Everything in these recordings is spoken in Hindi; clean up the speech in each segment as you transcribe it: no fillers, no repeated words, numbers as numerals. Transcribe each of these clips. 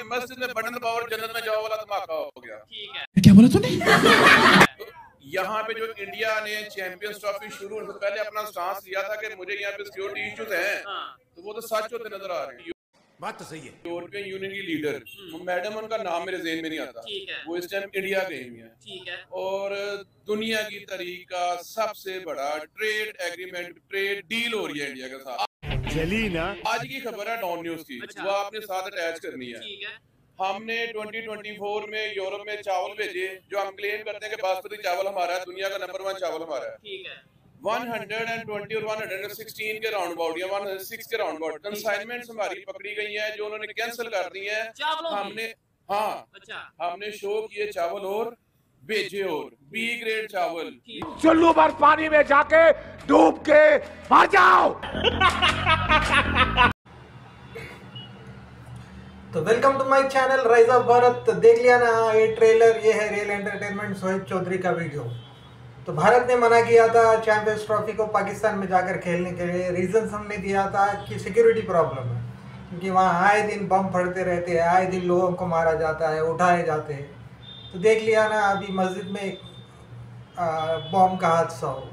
मस्जिद में बटन दबाओ और जन्नत में जाओ वाला धमाका हो गया। ठीक है, क्या बोला तूने? यहाँ पे जो इंडिया ने चैंपियंस ट्रॉफी शुरू होने से पहले अपना स्टांस लिया था कि मुझे यहाँ पे सिक्योरिटी इश्यूज हैं, तो वो तो सच होते नजर आ रहे हैं। बात तो सही है। यूरोपियन यूनियन की लीडर, मैडम, उनका नाम मेरे ज़हन में नहीं आता, वो इस टाइम इंडिया गई हुई है। ठीक है। और दुनिया की तारीख का सबसे बड़ा ट्रेड एग्रीमेंट, ट्रेड डील हो रही है इंडिया के साथ। चली ना। आज की खबर है डॉन न्यूज की, वो आपने साथ अटैच करनी है। हमने 2024 में यूरोप में चावल भेजे, जो हम क्लेम करते हैं कि बासमती चावल हमारा है, दुनिया का नंबर 1 चावल हमारा है। ठीक है। 120 और 116 के राउंड अबाउट या 106 के राउंड अबाउट कंसाइनमेंट्स हमारी पकड़ी गई हैं, जो उन्होंने कैंसिल कर दी हैं। हमने हमने शो किए चावल और भेजे और बी ग्रेड चावल। चुल्लू भर पानी में जाके डूब के मर जाओ। तो welcome to my channel rise of Bharat. तो देख लिया ना ये ट्रेलर, ये है रियल एंटरटेनमेंट सोहेब चौधरी का वीडियो। तो भारत ने मना किया था चैंपियंस ट्रॉफी को पाकिस्तान में जाकर खेलने के लिए। रीजन हमने दिया था कि सिक्योरिटी प्रॉब्लम है, क्योंकि वहाँ आए दिन बम फटते रहते हैं, आए दिन लोगों को मारा जाता है, उठाए जाते हैं। तो देख लिया ना अभी मस्जिद में बम का हादसा हो।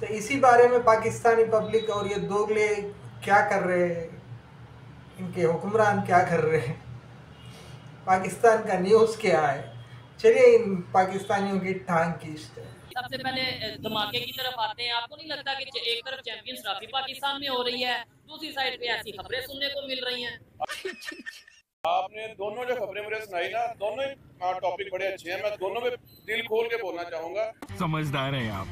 तो इसी बारे में पाकिस्तानी पब्लिक और ये दोगले क्या कर रहे हैं, इनके हुक्मरान क्या कर रहे हैं, पाकिस्तान का न्यूज़ क्या है, चलिए इन पाकिस्तानियों की टांग खींचते हैं। सबसे पहले धमाके की तरफ आते हैं। आपको नहीं लगता कि एक तरफ चैंपियंस ट्रॉफी पाकिस्तान में हो रही है, दूसरी साइड पे ऐसी खबरें सुनने को मिल रही हैं? आपने दोनों जो खबरें मुझे सुनाई ना, दोनों ही टॉपिक बड़े अच्छे हैं। मैं दोनों में दिल खोल के बोलना चाहूंगा। समझदार हैं आप।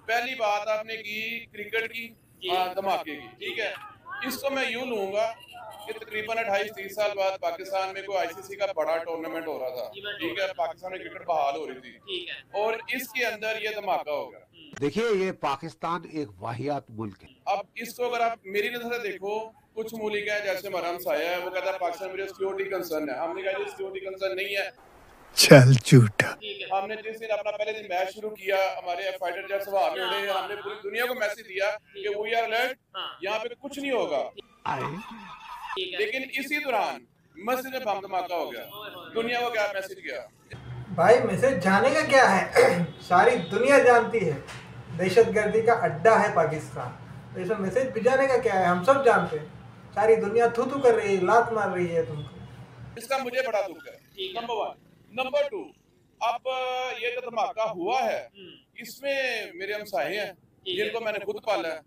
पहली बात आपने की क्रिकेट की, धमाके की, ठीक है। इसको मैं यूं लूंगा कि तकरीबन 28-30 साल बाद पाकिस्तान में कोई आईसीसी का बड़ा टूर्नामेंट हो रहा था, ठीक है, पाकिस्तान में क्रिकेट बहाल हो रही थी, ठीक है, और इसके अंदर ये धमाका होगा। देखिए, ये पाकिस्तान एक वाहियात मुल्क है। अब इसको अगर आप मेरी नजर से देखो, कुछ मुल्क है जैसे हमारा हमसाया है, वो कहता है पाकिस्तान में सिक्योरिटी कंसर्न है। हमने कहा सिक्योरिटी कंसर्न नहीं है, चल झूठा। हमने जिस दिन अपना पहले दिन मैच शुरू किया, हमारे फाइटर जेट्स हवा में उड़े, हमने पूरी दुनिया को मैसेज दिया कि वी आर अलर्ट, यहाँ पे कुछ नहीं होगा। लेकिन इसी दौरान मस्जिद में बम धमाका हो गया। दुनिया को क्या मैसेज गया? भाई मैसेज जाने का क्या है सारी दुनिया जानती है दहशतगर्दी का अड्डा है पाकिस्तान। तो इसमें मैसेज भिजाने का क्या है, हम सब जानते हैं। सारी दुनिया थू थू कर रही है, लात मार रही है तुमको। इसका मुझे बड़ा दुख है, नंबर 1। नंबर 2, अब ये जो धमाका हुआ है, इसमें मेरे हमसाये हैं जिनको मैंने खुद पाला है।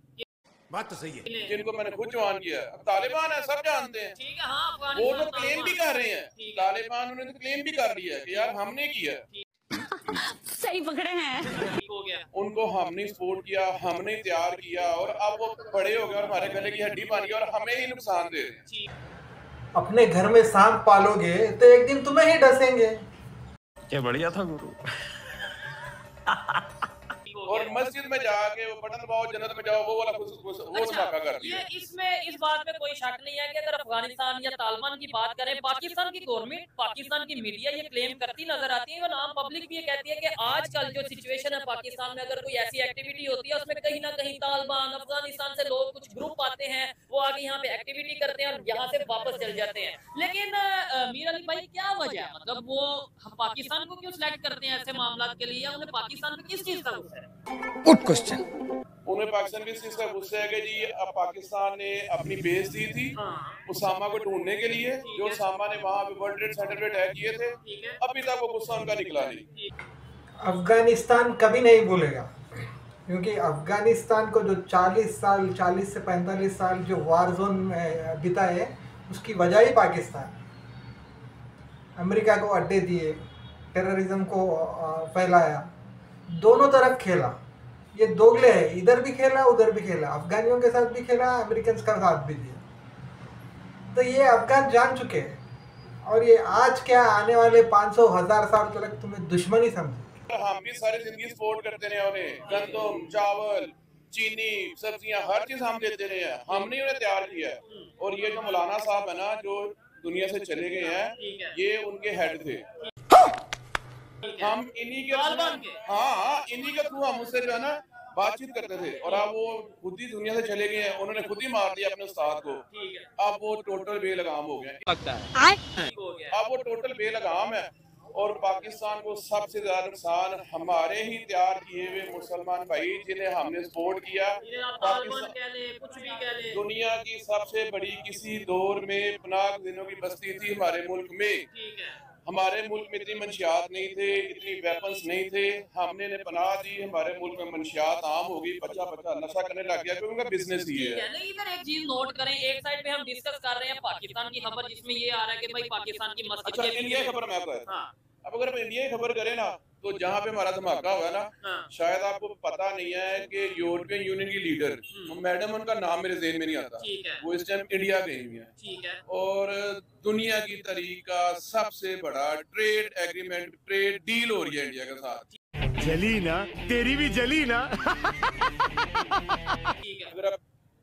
बात तो सही है। जिनको मैंने खुद जवान किया है। अब तालिबान है, सब जानते हैं। ठीक है, हाँ, वो तो क्लेम भी कर रहे हैं, तालिबान उन्होंने तो क्लेम भी कर लिया है कि यार हमने किया है। सही पकड़े हैं। हो गया, उनको हमने सपोर्ट किया, हमने तैयार किया, और अब वो बड़े हो गए और हमारे गले की हड्डी बन गई और हमें ही नुकसान दे रहे हैं। अपने घर में सांप पालोगे तो एक दिन तुम्हें ही डसेंगे। क्या बढ़िया था गुरु। और मस्जिद में जाके वो बटन दबाओ जन्नत में जाओ वो वाला वो धमाका कर दिया। इसमें इस बात में कोई शक नहीं है कि अगर अफगानिस्तान या तालिबान की बात करें, पाकिस्तान की गवर्नमेंट, पाकिस्तान की मीडिया ये क्लेम करती नजर आती है, और आम पब्लिक भी ये कहती है कि आजकल जो सिचुएशन है पाकिस्तान में, अगर कोई ऐसी एक्टिविटी होती है उसमें कहीं ना कहीं तालिबान, अफगानिस्तान से लोग, कुछ ग्रुप आते हैं, वो आगे यहाँ पे एक्टिविटी करते हैं और यहाँ से वापस चल जाते हैं। लेकिन मीर अली भाई, क्या वजह है, मतलब वो पाकिस्तान को क्यों सिलेक्ट करते हैं ऐसे मामला के लिए, या उन्हें पाकिस्तान में किस चीज का गुस्सा है? Good question. उन्हें पाकिस्तान भी इस चीज का गुस्सा है कि जी अब पाकिस्तान ने अपनी बेस दी थी उसामा को ढूंढने के लिए, जो उसामा ने वहां पे वर्ल्ड ट्रेड सेंटर पे अटैक किए थे, अभी तक वो गुस्सा उनका निकला नहीं। अफगानिस्तान कभी नहीं भूलेगा, क्योंकि अफगानिस्तान को जो 40 से 45 साल जो वार जोन में बिताए, उसकी वजह ही पाकिस्तान। अमेरिका को अड्डे दिए, टेररिज्म को फैलाया, दोनों तरफ खेला। ये दोगले है, इधर भी खेला उधर भी खेला, अफगानियों के साथ भी खेला, अमेरिकन का साथ भी दिया। तो ये अफगान जान चुके हैं, और ये आज क्या आने वाले 500,000 साल तक तुम्हें दुश्मनी समझे। हम भी सारी जिंदगी सपोर्ट करते रहे उन्हें, गंदम, चावल, चीनी, सब्जियां, हर चीज हम देते रहे हैं, हमने उन्हें तैयार किया है। और ये जो मौलाना साहब है ना, जो दुनिया से चले गए हैं, ये उनके हेड थे। हम इन्हीं के, हाँ, इन्हीं के थ्रू हम उससे जो है ना बातचीत करते थे, और अब वो खुद ही दुनिया से चले गए हैं, उन्होंने खुद ही मार दिया अपने उस्ताद को। अब वो टोटल बेलगाम हो गए, अब वो टोटल बेलगाम है। और पाकिस्तान को सबसे ज्यादा नुकसान हमारे ही तैयार किए हुए मुसलमान भाई, जिन्हें हमने सपोर्ट किया। दुनिया की सबसे बड़ी किसी दौर में पनाह दिनों की बस्ती थी हमारे मुल्क में। हमारे मुल्क में इतनी मंशियात नहीं थे, इतनी वेपन्स नहीं थे, हमने पनाह दी, हमारे मुल्क में मंशियात आम हो गई, बच्चा नशा करने लग गया, क्योंकि उनका बिजनेस ही है। नहीं, इधर एक चीज नोट करें, एक साइड पे हम डिस्कस कर रहे हैं पाकिस्तान की खबर, जिसमें ये आ रहा है कि भाई पाकिस्तान की मस्जिद। अच्छा, इंडिया की खबर मैं आपको अब अगर हम इंडिया की खबर करें ना, तो जहाँ पे हमारा धमाका हुआ ना, शायद आपको पता नहीं है कि यूरोपियन यूनियन की लीडर, मैडम उनका नाम मेरे ज़हन में नहीं आता, वो इस टाइम इंडिया गई हुई है, और दुनिया की तारीख का सबसे बड़ा ट्रेड एग्रीमेंट, ट्रेड डील हो रही है इंडिया के साथ। जली ना, तेरी भी जली ना। अगर आप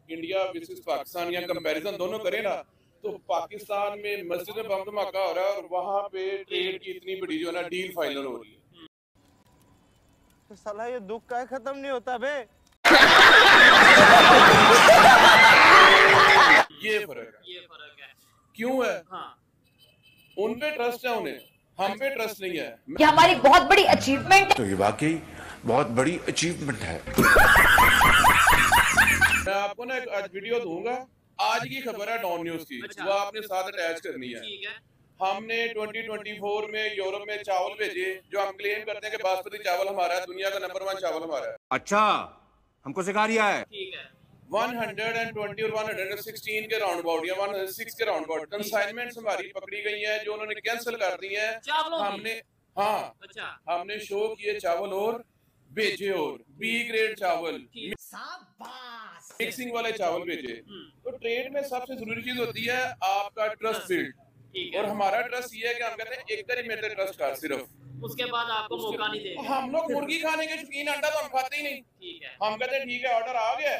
इंडिया वर्सेस पाकिस्तान या कंपैरिजन दोनों करें ना, तो पाकिस्तान में मस्जिद में बम धमाका हो रहा है, और वहाँ पे ट्रेड की इतनी बड़ी जो है ना डील फाइनल हो रही है। तो साला ये दुख का खत्म नहीं होता बे। ये फर्क है। क्यों है? उन पे ट्रस्ट है उन्हें, हम पे ट्रस्ट नहीं है। ये हमारी बहुत बड़ी अचीवमेंट है। तो ये वाकई बहुत बड़ी अचीवमेंट है। मैं आपको ना एक आज वीडियो दूंगा, आज की खबर है डॉन न्यूज की, वो आपने साथ अटैच करनी है। हमने 2024 में यूरोप में चावल भेजे, जो हम क्लेम करते हैं कि बासमती चावल हमारा है, दुनिया का नंबर 1 चावल हमारा है। अच्छा, हमको सिखा रिया है। 120 और 116 के राउंड अबाउट या 106 के राउंड अबाउट कंसाइनमेंट्स हमारी पकड़ी गई हैं, जो उन्होंने कैंसिल कर दी है। हमने शो किए चावल और भेजे, और बी ग्रेड चावल, मिक्सिंग वाले चावल भेजे। तो ट्रेड में सबसे जरूरी चीज होती है आपका ट्रस्ट बिल्ड, और हमारा ट्रस्ट ये है कि हम कहते हैं एक बार मेरे ट्रस्ट कर, सिर्फ उसके बाद आपको मौका नहीं देगा। हम लोग मुर्गी खाने के शौकीन, अंडा तो हम खाते ही नहीं। हम कहते हैं ठीक है ऑर्डर आ गया,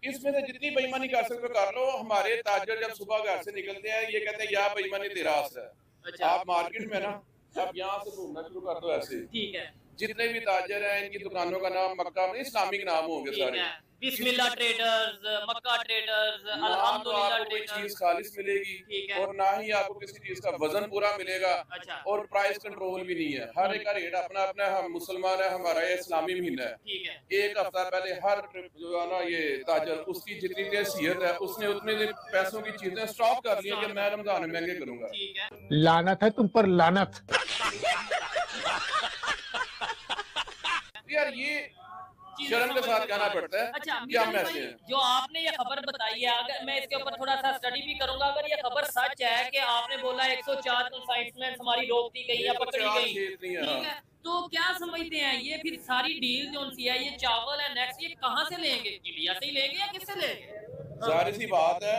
इसमें से जितनी बेईमानी कर सकते हो कर लो। हमारे ताजर जब सुबह घर से निकलते हैं, ये कहते हैं या बेईमानी तेरा असर है। आप मार्केट में ना, आप यहाँ से घूमना शुरू कर दो ऐसे, ठीक है, जितने भी ताजर हैं इनकी दुकानों का नाम मक्का में इस्लामिक नाम होंगे सारे, बिस्मिल्लाह ट्रेडर्स, मक्का ट्रेडर्स, अल्हम्दुलिल्लाह ट्रेडर्स। चीज खालिस मिलेगी, और ना ही आपको किसी चीज का वजन पूरा मिलेगा, और प्राइस कंट्रोल भी नहीं है। हर एक का रेट अपना अपना। हम मुसलमान है, हमारा ये इस्लामी महीना है। एक हफ्ता पहले हर जो है ना ये ताजर, उसकी जितनी हैसियत है उसने उतने पैसों की चीजें स्टॉक कर ली कि मैं रमजान में महंगे करूंगा। लानत है तुम पर, लानत। यार ये शर्म के साथ कहना पड़ता है। अच्छा, क्या मैसेज है? जो आपने ये खबर बताई है, अगर मैं इसके ऊपर थोड़ा सा स्टडी भी करूंगा, अगर ये खबर सच है कि आपने बोला 104 कंसाइनमेंट्स हमारी रोक दी गई या पकड़ी गई, ठीक है, तो क्या समझते हैं ये फिर सारी डील जो उनकी है, ये चावल है नेक्स्ट, ये कहाँ से लेंगे? इंडिया से ही लेंगे या किससे लेंगे? जाहिर सी बात है,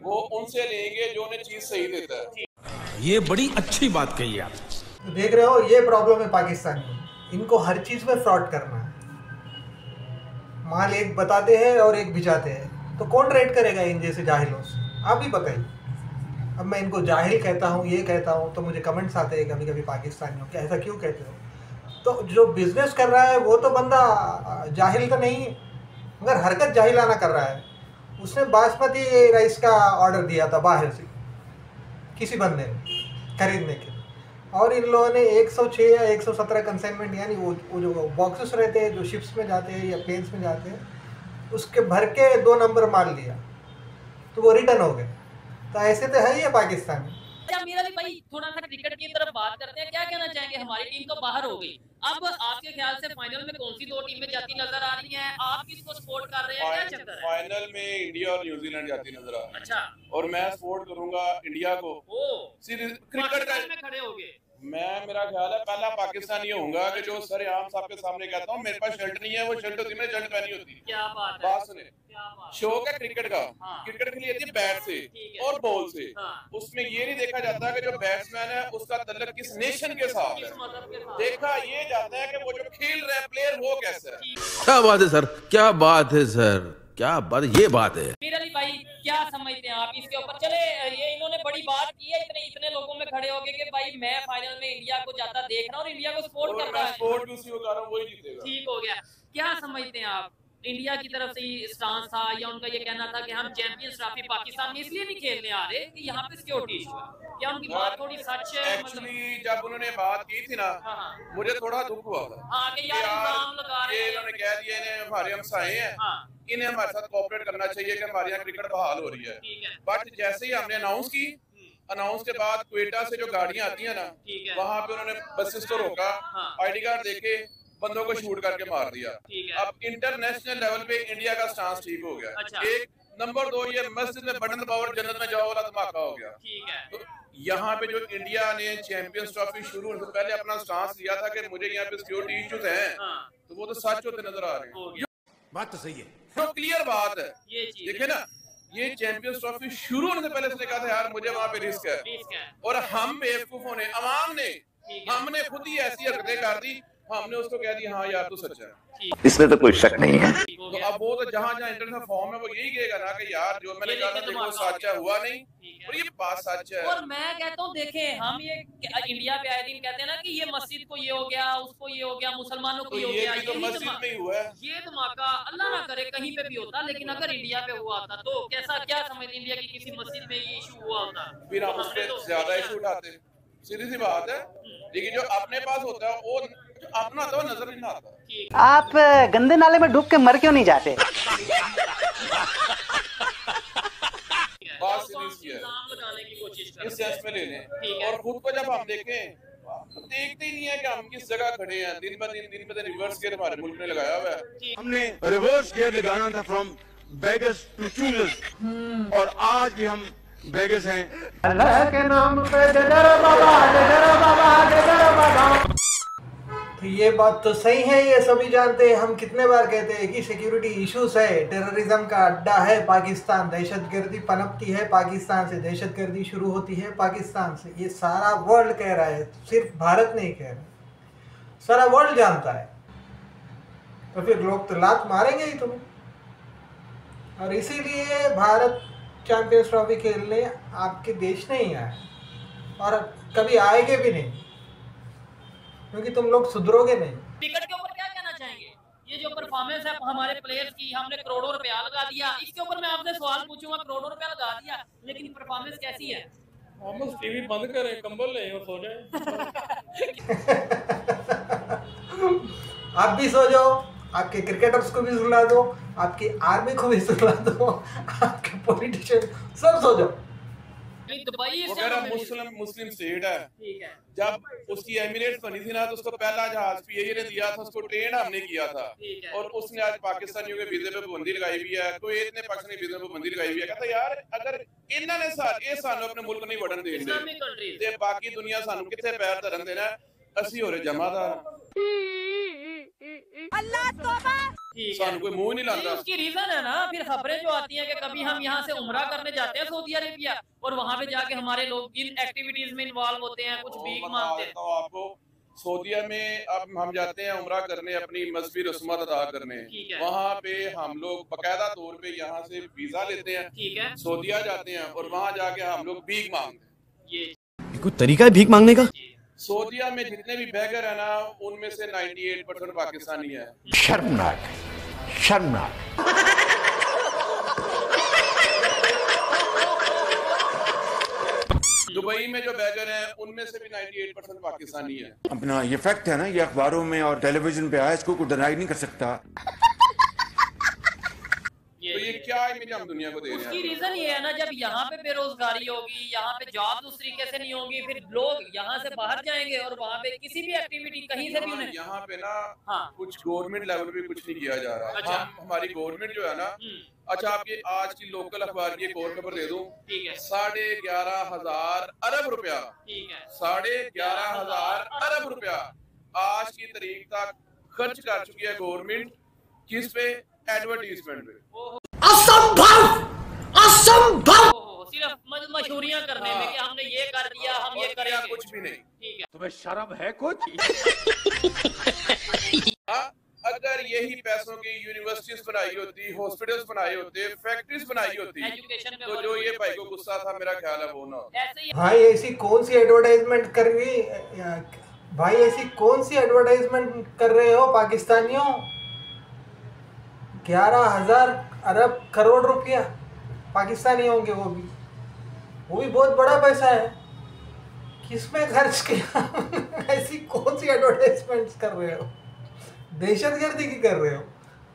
वो उनसे लेंगे जो उन्हें चीज सही देता है। ये बड़ी अच्छी बात कही आप। देख रहे हो, ये प्रॉब्लम है पाकिस्तान की, इनको हर चीज में फ्रॉड करना है। माल एक बताते हैं और एक भिजाते हैं, तो कौन रेट करेगा इन जैसे जाहिलों से? आप ही बताइए। अब मैं इनको जाहिल कहता हूँ, ये कहता हूँ, तो मुझे कमेंट्स आते हैं कभी कभी पाकिस्तानियों के, ऐसा क्यों कहते हो? तो जो बिजनेस कर रहा है वो तो बंदा जाहिल तो नहीं है, मगर हरकत जाहिलाना कर रहा है। उसने बासमती राइस का ऑर्डर दिया था बाहर से किसी बंदे ने खरीदने के, और इन लोगों ने 106 या 117 कंसाइनमेंट, यानी वो जो बॉक्सेस रहते हैं जो शिप्स में जाते हैं या प्लेन्स में जाते हैं, उसके भर के 2 नंबर माल लिया, तो वो रिटर्न हो गए। तो ऐसे तो है ही है पाकिस्तान में। अच्छा मीर अली भाई, थोड़ा सा क्रिकेट की तरफ बात करते हैं। क्या कहना चाहेंगे? हमारी टीम तो बाहर हो गई, अब आपके ख्याल से फाइनल में कौन सी 2 टीमें जाती नजर आ रही हैं? आप किसको सपोर्ट कर रहे हैं? क्या चक्कर है? फाइनल में इंडिया और न्यूजीलैंड जाती नजर आ रही है। अच्छा, और मैं सपोर्ट करूंगा इंडिया को। क्रिकेट का में खड़े हो गए। मेरा ख्याल है पहला पाकिस्तान ये होगा कि जो सरेआम सबके सामने कहता हूँ मेरे पास शर्ट नहीं है, वो शर्ट होती है, मैंने शर्ट पहनी होती है। क्या बात है, बात सुने, शौक है क्रिकेट का। क्रिकेट के लिए आती है बैट से और बॉल से। उसमें ये नहीं देखा जाता कि जो बैट्समैन है उसका तल्लक किस नेशन के साथ है, देखा ये जाता है कि वो जो खेल रहा है प्लेयर वो कैसा है। क्या बात है सर, क्या बात है सर, क्या बात, ये बात है। मीर अली भाई क्या समझते हैं आप इसके ऊपर? चले, ये इन्होंने बड़ी बात की है, इतने लोगों में खड़े हो गए कि भाई मैं फाइनल में इंडिया को जाता देख रहा हूँ और इंडिया को सपोर्ट कर रहा है। सपोर्ट भी उसी को कर रहा हूं, वही जीतेगा। ठीक हो गया। क्या समझते हैं आप, इंडिया की तरफ से ही स्टांस था या उनका ये कहना था कि हम चैंपियंस ट्रॉफी पाकिस्तान में इसलिए नहीं खेलने आ रहे कि यहाँ पे सिक्योरिटी इशू है? क्या उनकी बात थोड़ी सच है? एक्चुअली जब उन्होंने बात की थी ना, मुझे थोड़ा दुख हुआ था। हाँ कि यार इल्जाम लगा रहे हैं, इन्होंने कह दिया इन्हें हमारे हमसाए हैं, इन्हें हमारे साथ कोऑपरेट करना चाहिए कि हमारे यहाँ क्रिकेट बहाल हो रही है। बट जैसे ही हमने अनाउंस के बाद क्वेटा से जो गाड़ियां आती है ना, वहाँ पे उन्होंने बसेस को रोका, आईडी कार्ड देके बंदों को शूट करके मार दिया। अब इंटरनेशनल लेवल पे इंडिया का स्टांस ठीक हो गया। एक नंबर 2, ये मस्जिद में बटन दबाओ जन्नत में जाओ वाला धमाका हो गया। तो यहाँ पे जो इंडिया ने चैंपियंस ट्रॉफी शुरू होने से पहले अपना स्टांस लिया था कि मुझे यहाँ पे सिक्योरिटी इश्यूज हैं, तो वो तो सच होते नजर आ रहे हैं। बात तो सही है, तो क्लियर बात है। देखिए ना, ये चैंपियंस ट्रॉफी शुरू होने से पहले उसने कहा था यार मुझे वहाँ पे रिस्क है, और हम बेवकूफों ने, अवाम ने, हमने खुद ही ऐसी हरकतें कर दी, हमने उसको कह दिया हाँ यार तू सच है। इसमें तो कोई शक नहीं है। तो अब वो तो जहाँ इंटरनेशनल फॉर्म है वो यही कहेगा ना कि यार जो मैंने कहा था देखो सच है, हुआ नहीं, और ये बात सच है। और मैं कहता हूँ देखें, हम ये इंडिया पे आए दिन कहते हैं ना कि ये मस्जिद को ये हो गया, उसको ये हो गया, मुसलमानों को ये हो गया, तो मस्जिद में ही हुआ है। ये धमाका अल्लाह ना करे कहीं पे भी होता, लेकिन अगर इंडिया पे हुआ होता तो कैसा, क्या समझ इंडिया की किसी मस्जिद में ये इशू हुआ होता, फिर हम उसपे ज्यादा इशू उठाते, सीधी सी बात है। लेकिन जो अपने पास होता है वो अपना तो नजर नहीं आता। आप गंदे नाले में डूब के मर क्यों नहीं जाते? बात सीधी है, इस सेंस में ले लें। और खुद को जब हम देखें तो देखते ही नहीं है कि हम किस जगह खड़े हैं। दिन ब दिन रिवर्स गियर हमारे मुल्क ने लगाया हुआ है। हमने रिवर्स गियर लगाना था फ्रॉम बेगर्स टू चूजर्स, और आज भी हम बेगर्स हैं। अल्लाह के नाम पे जय बाबा, जय बाबा, जय बाबा। तो ये बात तो सही है, ये सभी जानते हैं। हम कितने बार कहते हैं कि सिक्योरिटी इश्यूज है, टेररिज्म का अड्डा है पाकिस्तान, दहशतगर्दी पनपती है पाकिस्तान से, दहशतगर्दी शुरू होती है पाकिस्तान से। ये सारा वर्ल्ड कह रहा है, सिर्फ भारत नहीं कह रहा, सारा वर्ल्ड जानता है। तो फिर लोग तो लात मारेंगे ही तुम्हें, और इसीलिए भारत चैंपियंस ट्रॉफी खेलने आपके देश नहीं आए, और कभी आएंगे भी नहीं, क्योंकि तुम लोग सुधरोगे नहीं। क्रिकेट के ऊपर क्या कहना चाहेंगे? ये जो परफॉर्मेंस है हमारे प्लेयर्स की, हमने करोड़ों रुपया लगा दिया, इसके ऊपर मैं आपसे सवाल पूछूंगा, करोड़ों रुपया लगा दिया लेकिन परफॉर्मेंस कैसी है? हम टीवी बंद करें, कंबल लें और सो जाएं। आप भी सो जाओ, आपके क्रिकेटर्स को भी सुला दो, आपकी आर्मी को भी सुला दो, आपके पॉलिटिशियन सब सो जाओ। दुबई मुस्लिम स्टेट है, जब उसकी एमिरेट्स बनी थी ना, तो उसको पहला जहाज पीएए ने दिया था, उसको ट्रेन हमने किया था, और उसने आज पाकिस्तानियों के वीजे पे पाबंदी लगाई हुई है, कुवैत ने पाकिस्तानी वीजे पे पाबंदी लगाई हुई है। कहता यार अगर इन्होंने सानू अपने मुल्क नहीं वड़न देंगे ते बाकी दुनिया सानू किथे पैर धरन देना, ਅਸੀਂ ਹੋਰੇ ਜਮਾਦਾਰ अल्लाह तौबा, सानू कोई मुंह नहीं लाता। उसकी रीजन है ना, फिर खबरें जो आती हैं कि कभी हम यहाँ से उम्रा करने जाते हैं सऊदी अरेबिया, और वहाँ पे जाके हमारे लोग इन एक्टिविटीज में इन्वॉल्व होते हैं, कुछ भीख मांगते हैं। तो आपको सऊदीया में अब हम जाते हैं उम्रा करने, अपनी मजहबी रस्मात अदा करने, वहाँ पे हम लोग बकायदा तौर पे यहाँ से वीजा लेते हैं, ठीक है, सऊदीया जाते हैं और वहाँ जाके हम लोग भीख मांगते हैं। ये कोई तरीका है भीख मांगने का? सऊदीया में जितने भी बैगर है ना, उनमें से 98% पाकिस्तानी है। शर्मनाक, शर्मनाक। दुबई में जो बैगर हैं उनमें से भी 98% पाकिस्तानी है। अपना ये फैक्ट है ना, ये अखबारों में और टेलीविजन पे आया, इसको कोई डिनाई नहीं कर सकता। तो ये क्या इमेज हम दुनिया को दे रहे हैं? उसकी रीजन ये है ना, जब यहाँ पे बेरोजगारी होगी, यहाँ पे जॉब उस तरीके से नहीं होगी, फिर लोग यहाँ से बाहर जाएंगे और वहाँ पे किसी भी एक्टिविटी कहीं से भी उन्हें, यहाँ पे ना कुछ गवर्नमेंट लेवल पे कुछ नहीं किया जा रहा। अच्छा, हमारी गवर्नमेंट जो है ना, अच्छा आपके आज की लोकल अखबार की एक और खबर दे दूं, ठीक है, 11,500 अरब रुपया, ठीक है, 11,500 अरब रुपया आज की तारीख तक खर्च कर चुकी है गवर्नमेंट। किस पे? एडवर्टीजमेंट पे। असंभव, असंभव, सिर्फ मशहूरियां करने में कि हमने ये कर दिया, हम ये करेंगे, कुछ भी नहीं। ठीक है, तुम्हें शर्म है कुछ? अगर यही पैसों की यूनिवर्सिटीज बनाई होती, हॉस्पिटल्स बनाए होते, फैक्ट्रीज बनाई होती, तो जो ये भाई को गुस्सा था, मेरा ख्याल है वो ना होता। भाई ऐसी कौन सी एडवर्टाइजमेंट कर रही, भाई ऐसी कौन सी एडवर्टाइजमेंट कर रहे हो पाकिस्तानियों? 11,000 अरब करोड़ रुपया पाकिस्तानी होंगे, वो भी बहुत बड़ा पैसा है। किसमें खर्च किया? ऐसी कौन सी एडवर्टाइजमेंट्स कर रहे हो? दहशतगर्दी की कर रहे हो,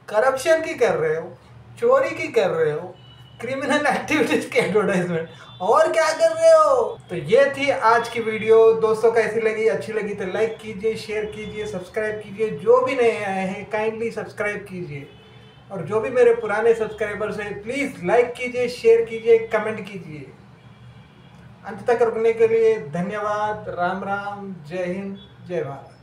करप्शन की कर रहे हो, चोरी की कर रहे हो, क्रिमिनल एक्टिविटीज की एडवर्टाइजमेंट, और क्या कर रहे हो? तो ये थी आज की वीडियो। दोस्तों कैसी लगी? अच्छी लगी तो लाइक कीजिए, शेयर कीजिए, सब्सक्राइब कीजिए। जो भी नए आए हैं काइंडली सब्सक्राइब कीजिए, और जो भी मेरे पुराने सब्सक्राइबर्स हैं प्लीज़ लाइक कीजिए, शेयर कीजिए, कमेंट कीजिए। अंत तक रुकने के लिए धन्यवाद। राम राम, जय हिंद, जय भारत।